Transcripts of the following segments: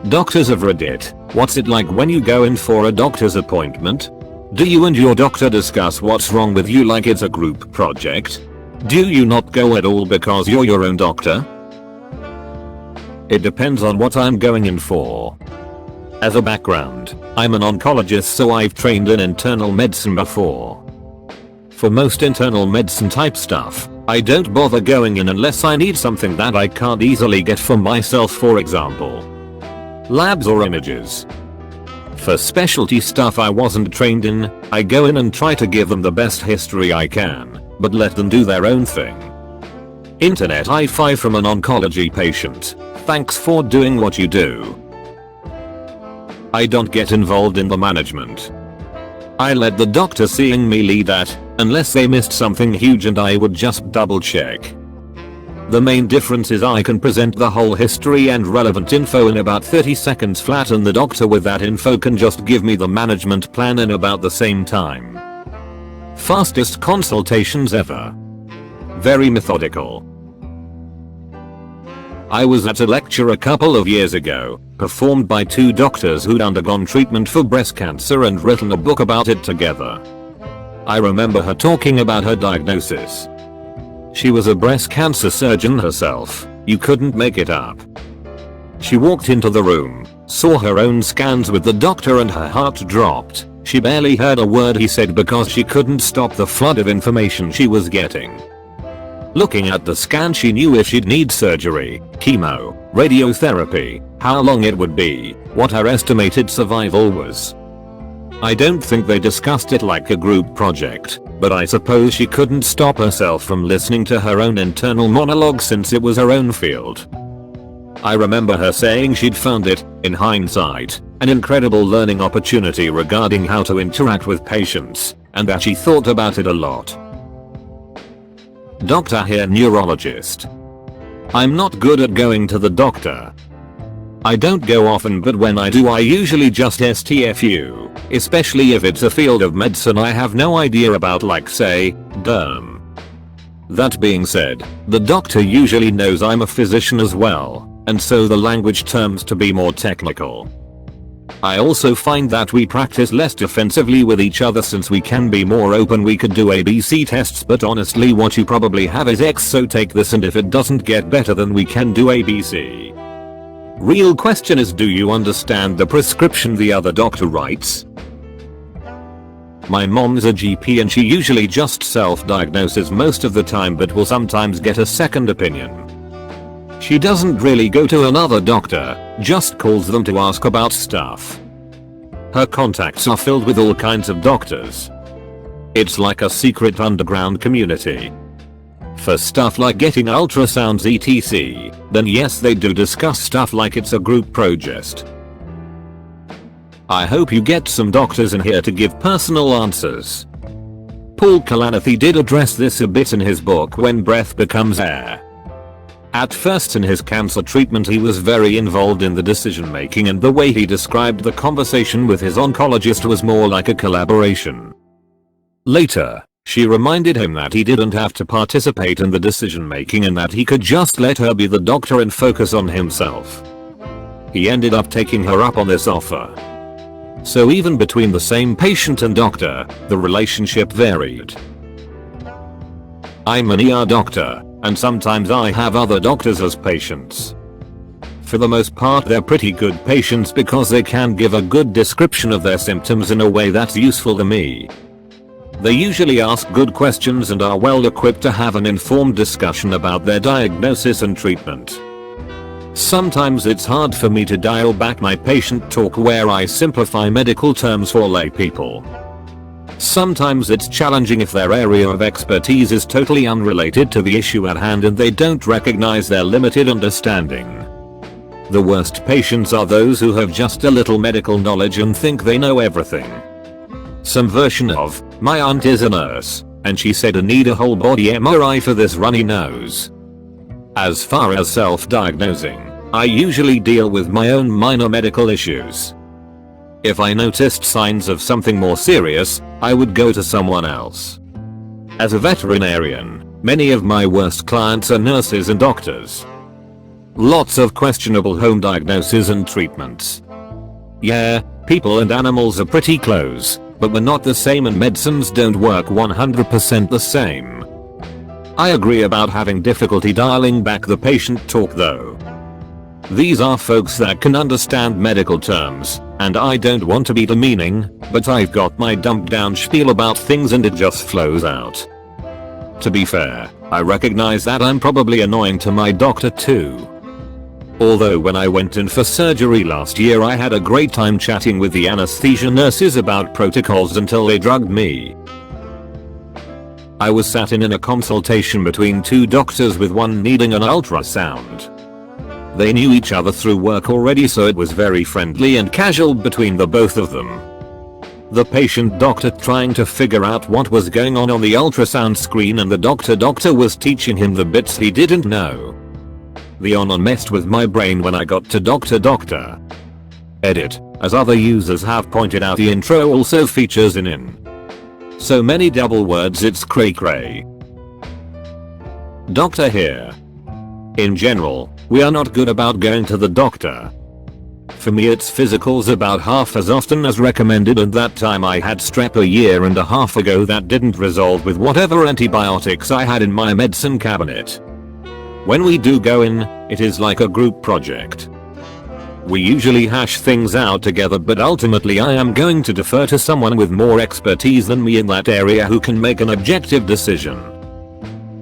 Doctors of Reddit, what's it like when you go in for a doctor's appointment? Do you and your doctor discuss what's wrong with you like it's a group project? Do you not go at all because you're your own doctor? It depends on what I'm going in for. As a background, I'm an oncologist, so I've trained in internal medicine before. For most internal medicine type stuff, I don't bother going in unless I need something that I can't easily get for myself, for example, labs or images. For specialty stuff I wasn't trained in, I go in and try to give them the best history I can, but let them do their own thing. Internet high five from an oncology patient. Thanks for doing what you do. I don't get involved in the management. I let the doctor seeing me lead that, unless they missed something huge, and I would just double check. The main difference is I can present the whole history and relevant info in about 30 seconds flat, and the doctor with that info can just give me the management plan in about the same time. Fastest consultations ever. Very methodical. I was at a lecture a couple of years ago, performed by two doctors who'd undergone treatment for breast cancer and written a book about it together. I remember her talking about her diagnosis. She was a breast cancer surgeon herself, you couldn't make it up. She walked into the room, saw her own scans with the doctor, and her heart dropped. She barely heard a word he said because she couldn't stop the flood of information she was getting. Looking at the scan, she knew if she'd need surgery, chemo, radiotherapy, how long it would be, what her estimated survival was. I don't think they discussed it like a group project, but I suppose she couldn't stop herself from listening to her own internal monologue since it was her own field. I remember her saying she'd found it, in hindsight, an incredible learning opportunity regarding how to interact with patients, and that she thought about it a lot. Doctor here, neurologist. I'm not good at going to the doctor. I don't go often, but when I do I usually just STFU, especially if it's a field of medicine I have no idea about, like say, derm. That being said, the doctor usually knows I'm a physician as well, and so the language terms to be more technical. I also find that we practice less defensively with each other since we can be more open. We could do ABC tests, but honestly what you probably have is X, so take this, and if it doesn't get better then we can do ABC. Real question is, do you understand the prescription the other doctor writes? My mom's a GP and she usually just self-diagnoses most of the time, but will sometimes get a second opinion. She doesn't really go to another doctor, just calls them to ask about stuff. Her contacts are filled with all kinds of doctors. It's like a secret underground community. For stuff like getting ultrasounds etc, then yes, they do discuss stuff like it's a group project. I hope you get some doctors in here to give personal answers. Paul Kalanithi did address this a bit in his book When Breath Becomes Air. At first in his cancer treatment he was very involved in the decision making, and the way he described the conversation with his oncologist was more like a collaboration. Later, she reminded him that he didn't have to participate in the decision making and that he could just let her be the doctor and focus on himself. He ended up taking her up on this offer. So even between the same patient and doctor, the relationship varied. I'm an ER doctor, and sometimes I have other doctors as patients. For the most part they're pretty good patients because they can give a good description of their symptoms in a way that's useful to me. They usually ask good questions and are well equipped to have an informed discussion about their diagnosis and treatment. Sometimes it's hard for me to dial back my patient talk where I simplify medical terms for lay people. Sometimes it's challenging if their area of expertise is totally unrelated to the issue at hand and they don't recognize their limited understanding. The worst patients are those who have just a little medical knowledge and think they know everything. Some version of, my aunt is a nurse, and she said I need a whole body MRI for this runny nose. As far as self-diagnosing, I usually deal with my own minor medical issues. If I noticed signs of something more serious, I would go to someone else. As a veterinarian, many of my worst clients are nurses and doctors. Lots of questionable home diagnoses and treatments. Yeah, people and animals are pretty close, but we're not the same and medicines don't work 100% the same. I agree about having difficulty dialing back the patient talk though. These are folks that can understand medical terms, and I don't want to be demeaning, but I've got my dumped down spiel about things and it just flows out. To be fair, I recognize that I'm probably annoying to my doctor too. Although when I went in for surgery last year I had a great time chatting with the anesthesia nurses about protocols until they drugged me. I was sat in a consultation between two doctors with one needing an ultrasound. They knew each other through work already, so it was very friendly and casual between the both of them. The patient doctor trying to figure out what was going on the ultrasound screen, and the doctor was teaching him the bits he didn't know. The honor messed with my brain when I got to doctor. Edit, as other users have pointed out, the intro also features an in. So many double words it's cray cray. Doctor here. In general, we are not good about going to the doctor. For me it's physicals about half as often as recommended, and that time I had strep a year and a half ago that didn't resolve with whatever antibiotics I had in my medicine cabinet. When we do go in, it is like a group project. We usually hash things out together, but ultimately I am going to defer to someone with more expertise than me in that area who can make an objective decision.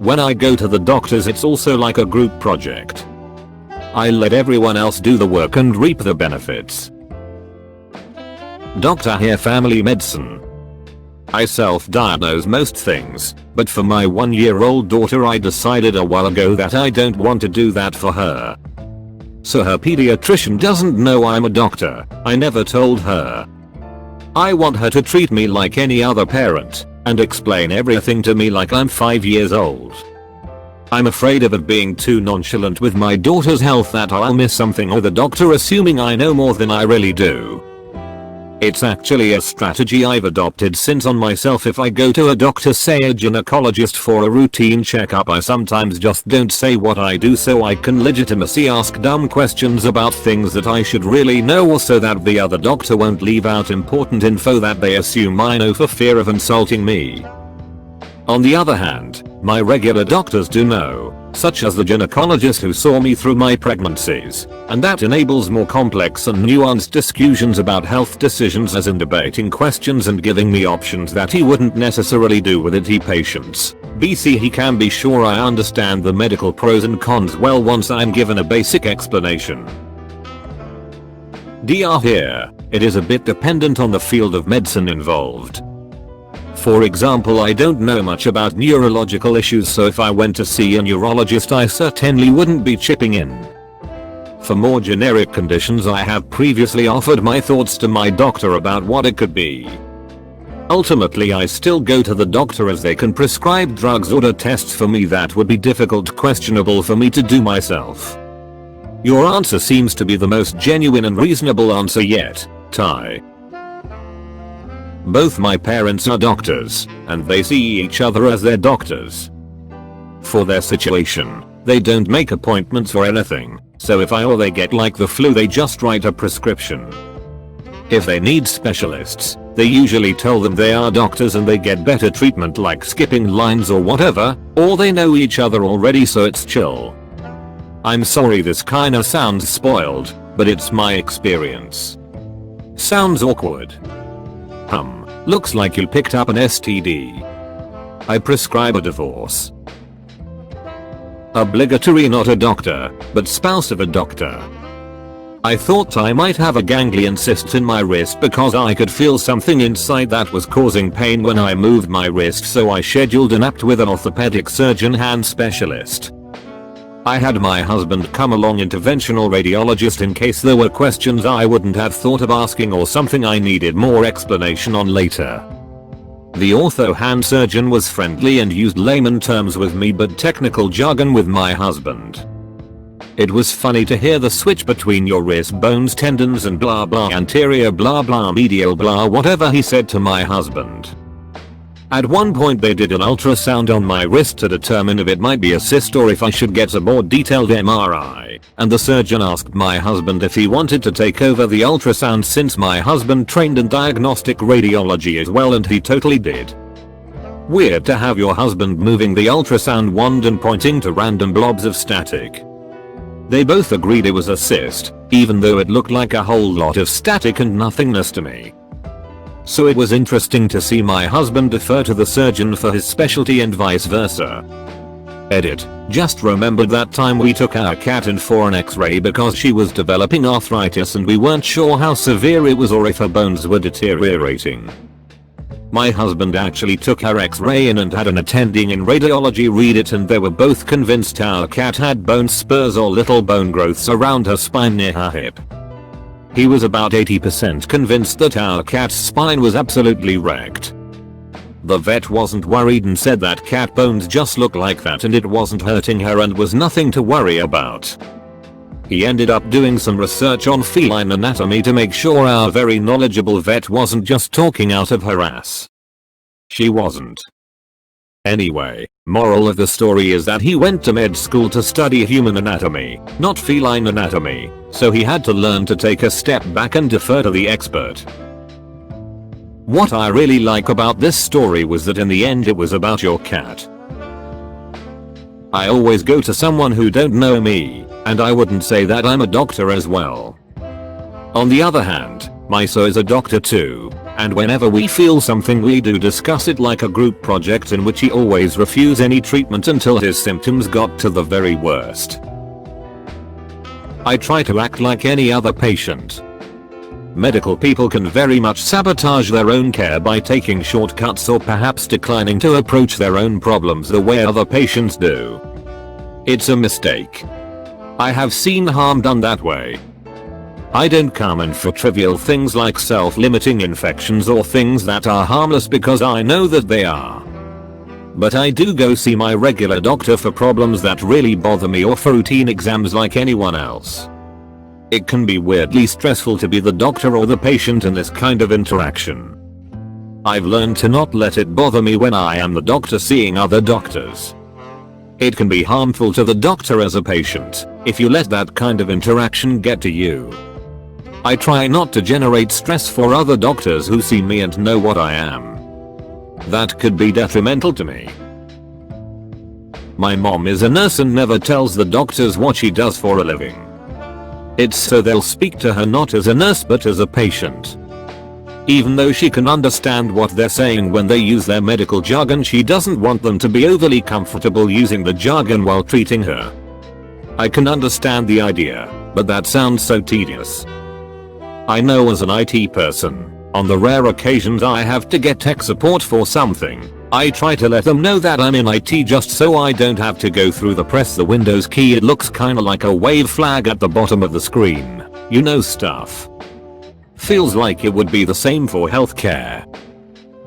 When I go to the doctors it's also like a group project. I let everyone else do the work and reap the benefits. Doctor here, family medicine. I self-diagnose most things, but for my 1-year-old daughter I decided a while ago that I don't want to do that for her. So her pediatrician doesn't know I'm a doctor. I never told her. I want her to treat me like any other parent and explain everything to me like I'm 5 years old. I'm afraid of it being too nonchalant with my daughter's health that I'll miss something, or the doctor assuming I know more than I really do. It's actually a strategy I've adopted since on myself. If I go to a doctor, say a gynecologist, for a routine checkup, I sometimes just don't say what I do so I can legitimately ask dumb questions about things that I should really know, or so that the other doctor won't leave out important info that they assume I know for fear of insulting me. On the other hand, my regular doctors do know, such as the gynecologist who saw me through my pregnancies, and that enables more complex and nuanced discussions about health decisions, as in debating questions and giving me options that he wouldn't necessarily do with IT patients. BC he can be sure I understand the medical pros and cons well once I'm given a basic explanation. DR here, it is a bit dependent on the field of medicine involved. For example, I don't know much about neurological issues, so if I went to see a neurologist I certainly wouldn't be chipping in. For more generic conditions I have previously offered my thoughts to my doctor about what it could be. Ultimately I still go to the doctor as they can prescribe drugs or do tests for me that would be questionable for me to do myself. Your answer seems to be the most genuine and reasonable answer yet, Ty. Both my parents are doctors, and they see each other as their doctors. For their situation, they don't make appointments for anything, so if I or they get like the flu they just write a prescription. If they need specialists, they usually tell them they are doctors and they get better treatment like skipping lines or whatever, or they know each other already so it's chill. I'm sorry this kinda sounds spoiled, but it's my experience. Sounds awkward. Looks like you picked up an STD. I prescribe a divorce. Obligatory, not a doctor, but spouse of a doctor. I thought I might have a ganglion cyst in my wrist because I could feel something inside that was causing pain when I moved my wrist, so I scheduled an apt with an orthopedic surgeon hand specialist. I had my husband come along, interventional radiologist, in case there were questions I wouldn't have thought of asking or something I needed more explanation on later. The ortho hand surgeon was friendly and used layman terms with me but technical jargon with my husband. It was funny to hear the switch between your wrist bones, tendons and blah blah, anterior blah blah, medial blah, whatever he said to my husband. At one point they did an ultrasound on my wrist to determine if it might be a cyst or if I should get a more detailed MRI. x-ray, and the surgeon asked my husband if he wanted to take over the ultrasound since my husband trained in diagnostic radiology as well, and he totally did. Weird to have your husband moving the ultrasound wand and pointing to random blobs of static. They both agreed it was a cyst, even though it looked like a whole lot of static and nothingness to me. So it was interesting to see my husband defer to the surgeon for his specialty and vice versa. Edit. Just remembered that time we took our cat in for an x-ray because she was developing arthritis and we weren't sure how severe it was or if her bones were deteriorating. My husband actually took her x-ray in and had an attending in radiology read it, and they were both convinced our cat had bone spurs or little bone growths around her spine near her hip. He was about 80% convinced that our cat's spine was absolutely wrecked. The vet wasn't worried and said that cat bones just look like that and it wasn't hurting her and was nothing to worry about. He ended up doing some research on feline anatomy to make sure our very knowledgeable vet wasn't just talking out of her ass. She wasn't. Anyway, moral of the story is that he went to med school to study human anatomy, not feline anatomy, so he had to learn to take a step back and defer to the expert. What I really like about this story was that in the end it was about your cat. I always go to someone who don't know me, and I wouldn't say that I'm a doctor as well. On the other hand, Miso is a doctor too, and whenever we feel something we do discuss it like a group project in which he always refused any treatment until his symptoms got to the very worst. I try to act like any other patient. Medical people can very much sabotage their own care by taking shortcuts or perhaps declining to approach their own problems the way other patients do. It's a mistake. I have seen harm done that way. I don't come in for trivial things like self-limiting infections or things that are harmless because I know that they are. But I do go see my regular doctor for problems that really bother me or for routine exams like anyone else. It can be weirdly stressful to be the doctor or the patient in this kind of interaction. I've learned to not let it bother me when I am the doctor seeing other doctors. It can be harmful to the doctor as a patient if you let that kind of interaction get to you. I try not to generate stress for other doctors who see me and know what I am. That could be detrimental to me. My mom is a nurse and never tells the doctors what she does for a living. It's so they'll speak to her not as a nurse but as a patient. Even though she can understand what they're saying when they use their medical jargon, she doesn't want them to be overly comfortable using the jargon while treating her. I can understand the idea, but that sounds so tedious. I know as an IT person, on the rare occasions I have to get tech support for something, I try to let them know that I'm in IT just so I don't have to go through the press the Windows key. It looks kinda like a wave flag at the bottom of the screen. You know stuff. Feels like it would be the same for healthcare.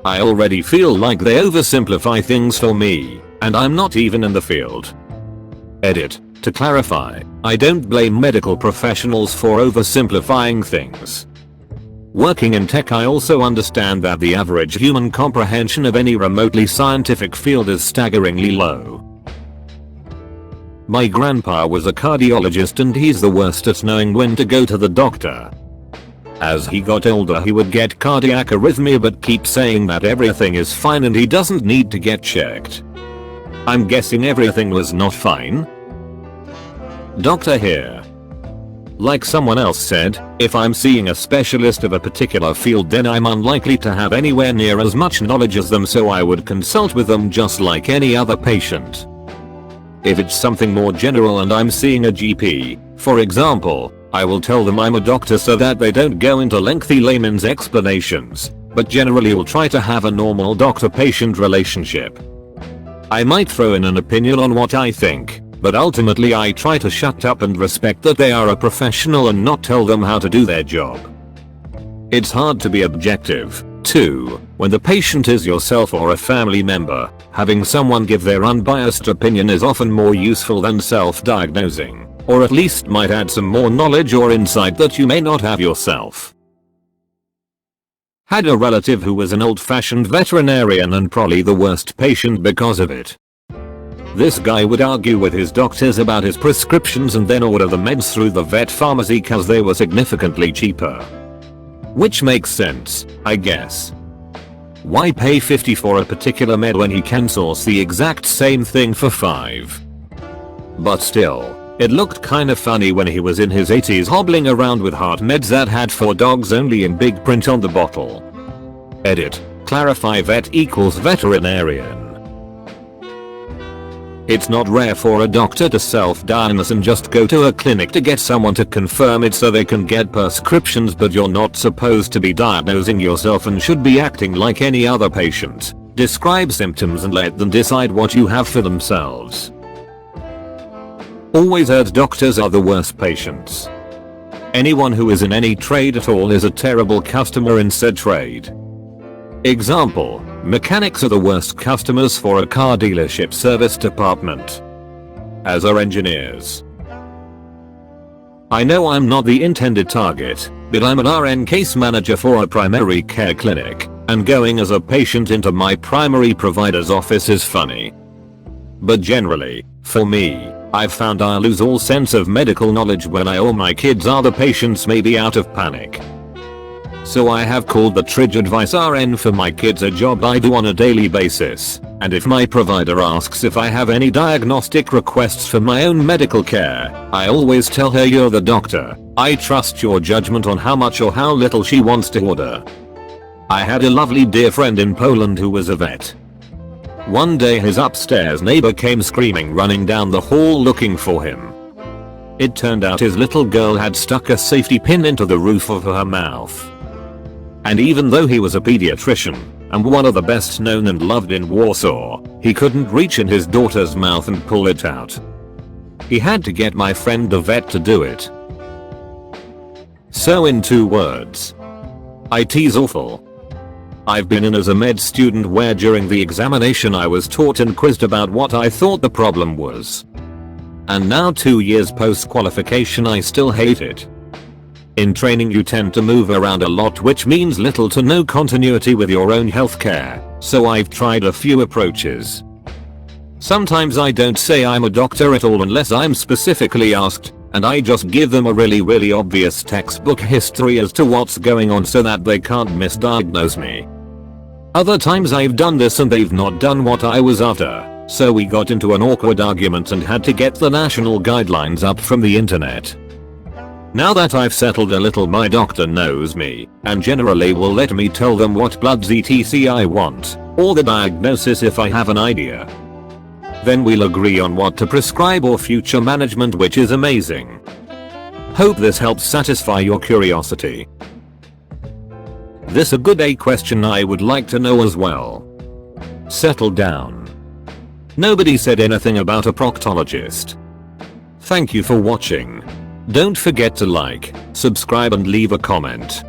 I already feel like they oversimplify things for me, and I'm not even in the field. Edit. To clarify, I don't blame medical professionals for oversimplifying things. Working in tech, I also understand that the average human comprehension of any remotely scientific field is staggeringly low. My grandpa was a cardiologist and he's the worst at knowing when to go to the doctor. As he got older he would get cardiac arrhythmia but keep saying that everything is fine and he doesn't need to get checked. I'm guessing everything was not fine? Doctor here. Like someone else said, if I'm seeing a specialist of a particular field then I'm unlikely to have anywhere near as much knowledge as them, so I would consult with them just like any other patient. If it's something more general and I'm seeing a GP, for example, I will tell them I'm a doctor so that they don't go into lengthy layman's explanations, but generally will try to have a normal doctor-patient relationship. I might throw in an opinion on what I think, but ultimately I try to shut up and respect that they are a professional and not tell them how to do their job. It's hard to be objective, too, when the patient is yourself or a family member. Having someone give their unbiased opinion is often more useful than self-diagnosing, or at least might add some more knowledge or insight that you may not have yourself. Had a relative who was an old-fashioned veterinarian and probably the worst patient because of it. This guy would argue with his doctors about his prescriptions and then order the meds through the vet pharmacy cause they were significantly cheaper. Which makes sense, I guess. Why pay $50 for a particular med when he can source the exact same thing for $5? But still, it looked kinda funny when he was in his 80s hobbling around with heart meds that had "for dogs only" in big print on the bottle. Edit. Clarify vet equals veterinarian. It's not rare for a doctor to self-diagnose and just go to a clinic to get someone to confirm it so they can get prescriptions, but you're not supposed to be diagnosing yourself and should be acting like any other patient. Describe symptoms and let them decide what you have for themselves. Always heard doctors are the worst patients. Anyone who is in any trade at all is a terrible customer in said trade. Example, mechanics are the worst customers for a car dealership service department, as are engineers. I know I'm not the intended target, but I'm an RN case manager for a primary care clinic, and going as a patient into my primary provider's office is funny. But generally, for me, I've found I lose all sense of medical knowledge when I or my kids are the patients, maybe out of panic. So I have called the Tridge Advice RN for my kids, a job I do on a daily basis, and if my provider asks if I have any diagnostic requests for my own medical care, I always tell her, "You're the doctor, I trust your judgment on how much or how little she wants to order." I had a lovely dear friend in Poland who was a vet. One day his upstairs neighbor came screaming, running down the hall looking for him. It turned out his little girl had stuck a safety pin into the roof of her mouth. And even though he was a pediatrician, and one of the best known and loved in Warsaw, he couldn't reach in his daughter's mouth and pull it out. He had to get my friend the vet to do it. So in 2 words, IT's awful. I've been in as a med student where during the examination I was taught and quizzed about what I thought the problem was. And now 2 years post qualification I still hate it. In training you tend to move around a lot, which means little to no continuity with your own healthcare, so I've tried a few approaches. Sometimes I don't say I'm a doctor at all unless I'm specifically asked, and I just give them a really obvious textbook history as to what's going on so that they can't misdiagnose me. Other times I've done this and they've not done what I was after, so we got into an awkward argument and had to get the national guidelines up from the internet. Now that I've settled a little, my doctor knows me, and generally will let me tell them what bloods etc I want, or the diagnosis if I have an idea. Then we'll agree on what to prescribe or future management, which is amazing. Hope this helps satisfy your curiosity. This a good question I would like to know as well. Settle down. Nobody said anything about a proctologist. Thank you for watching. Don't forget to like, subscribe and leave a comment.